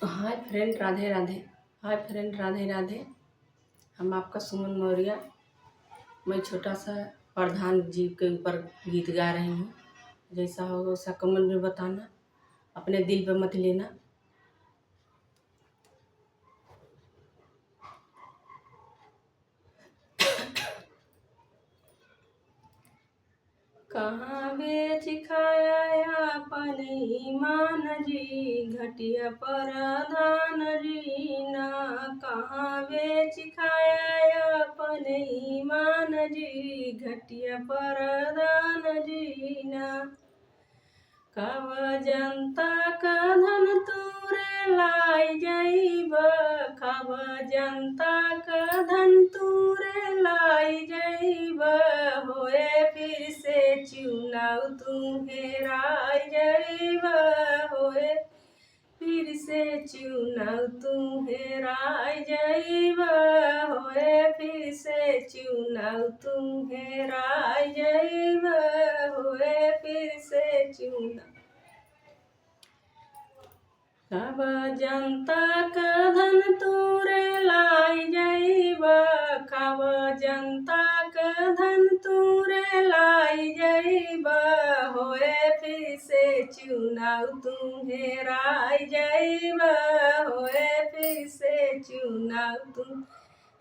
Hi friend, Radhe Radhe. Hi friend, Radhe Radhe. हम आपका सुमन मौर्य। मैं छोटा सा प्रधान जी के ऊपर गीत गा रही हूँ। जैसा होगा वैसा कमेंट में बताना, अपने दिल पे मत लेना। कहाँ बेच खाया अपन ईमान जी, घटिया प्रधान जी ना। कहाँ बेच खाया अपन ईमान जी, घटिया प्रधान जी ना। कब जनता का धन तूरे लाई जइब, कब जनता का धन तूरे लाई जइब, होए फिर से चुनाव तू हेराई जइब, होए फिर से चुनाव तू हेराई जइब, होए फिर से चुनाव तू हेराई जइब, होए फिर से चुनाव। कब जनता का धन तूरे लाई जइब, कब जनता का धन तूरे लाई जइब, होए फिर से चुनाव तू हेराई जइब, होए फिर से चुनाव तू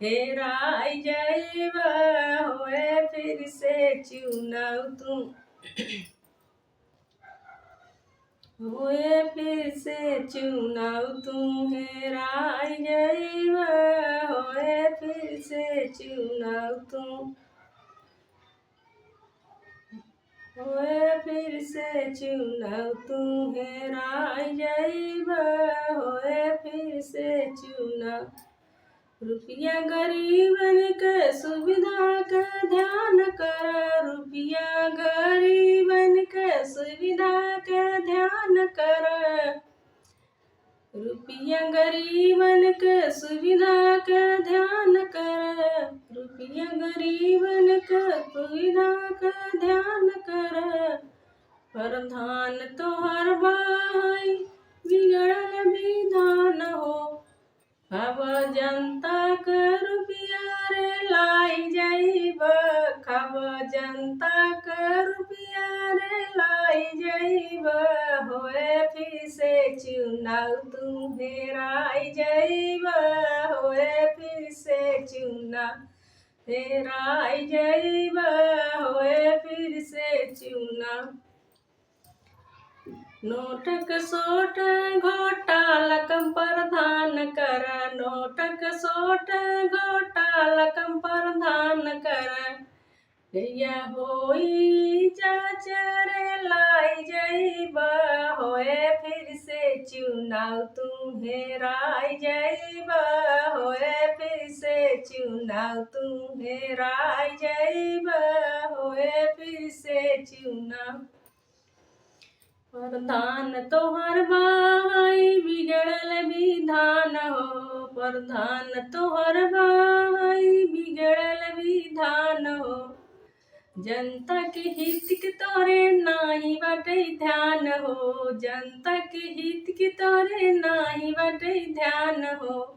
हेराई जइब, होए फिर से चुनाव तू होए फिर से चुनाव तू हेराई जइब, होए फिर से चुनाव तू होए फिर से चुनाव तू हेराई जइब, होए फिर से चुनाव। रुपया गरीबन के सुविधा का ध्यान कर, रुपया गरीबन के सुविधा का ध्यान कर, रुपया गरीबन के सुविधा का ध्यान कर, रुपया गरीबन के सुविधा का ध्यान कर। प्रधान तोहर भाई बिगड़ल विधान हो, कब जनता का रुपया रे लाई जइब, कब जनता का रुपया रे लाई जइब, होए फिर से चुनाव तू हेराई जइब, होए फिर से चुनाव हेराई जइब, होए फिर से चुनाव। नोटक सोट घोटाला कम प्रधान कर, नोटक सोट घोटाला कम प्रधान कर। भैया होई चाचरे लाई जइब, होए फिर से चुनाव तू हेराई जइब, होए फिर से चुनाव तू हेराई जइब, होए फिर से चुनाव। प्रधान तोहर भाई बिगड़ल विधान हो, प्रधान तोहर भाई बिगड़ल विधान हो। जनता के हित के तोरे नाही बाटे ध्यान हो, जनता के हित के तोरे नाही बाटे ध्यान हो।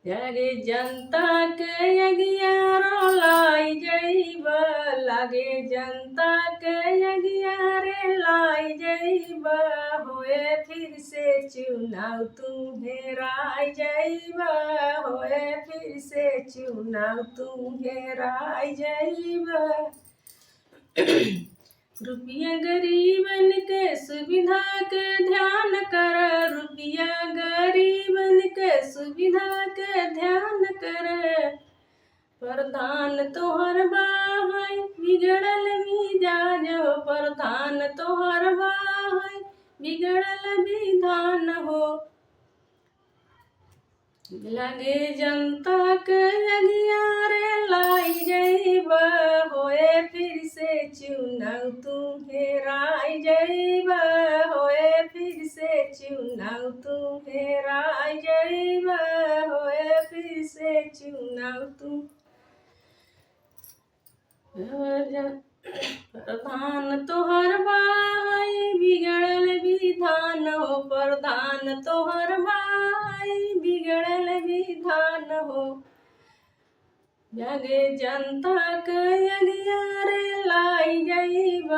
लागे जनता के अगियारो लाई जइब, लागे जनता के अगियारे लाई जइब, होए फिर से चुनाव तू हेराई जइब, होए फिर से चुनाव तू हेराई जइब। रुपया गरीबन के सुविधा के ध्यान कर, रुपया गरीबन के सुविधा के ध्यान कर। प्रधान तोहर भाई बिगड़ल मिजाज हो, प्रधान तोहर भाई बिगड़ल विधान हो। लगे जनता के अगियारे लाई जइब, होए फिर से चुनाव तू हेराई जइब, होए फिर से चुनाव तू हेराई जइब, होए फिर से चुनाव तू। प्रधान तोहर भाई बिगड़ल विधान हो, प्रधान तोहर भाई बिगड़ल विधान हो। लगे जनता के अगियारे लाई जइब,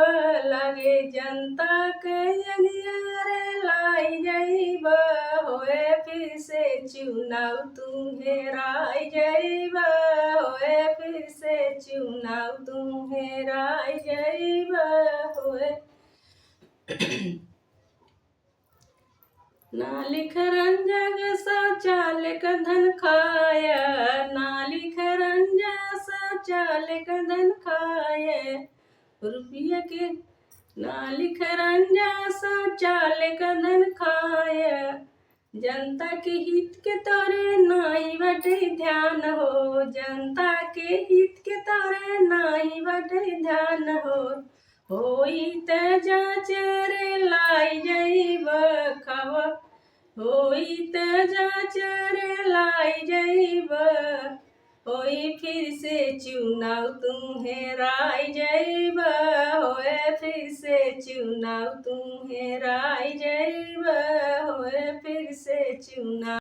लगे जनता के अगियारे लाई जइब, होए फिर से चुनाव तू हेराई जइब, होए फिर से चुनाव तू हेराई जइब, होए। ना लिख रंजग शौचालय का धन खाया, ना लिख रंजग शौचालय का धन खाए रुपये के, ना लिख रंजग शौचालय का धन खाए। जनता के हित के तोरे नाई बटे ध्यान हो, जनता के हित के तोरे नाई बटे ध्यान हो। होई त जांच रे लाई जइब खबर, होई त जांच रे लाई जइब, होई फिर से चुनाव तू हेराई जइब, होए फिर से चुनाव तू हेराई जइब, होए फिर से चुनाव।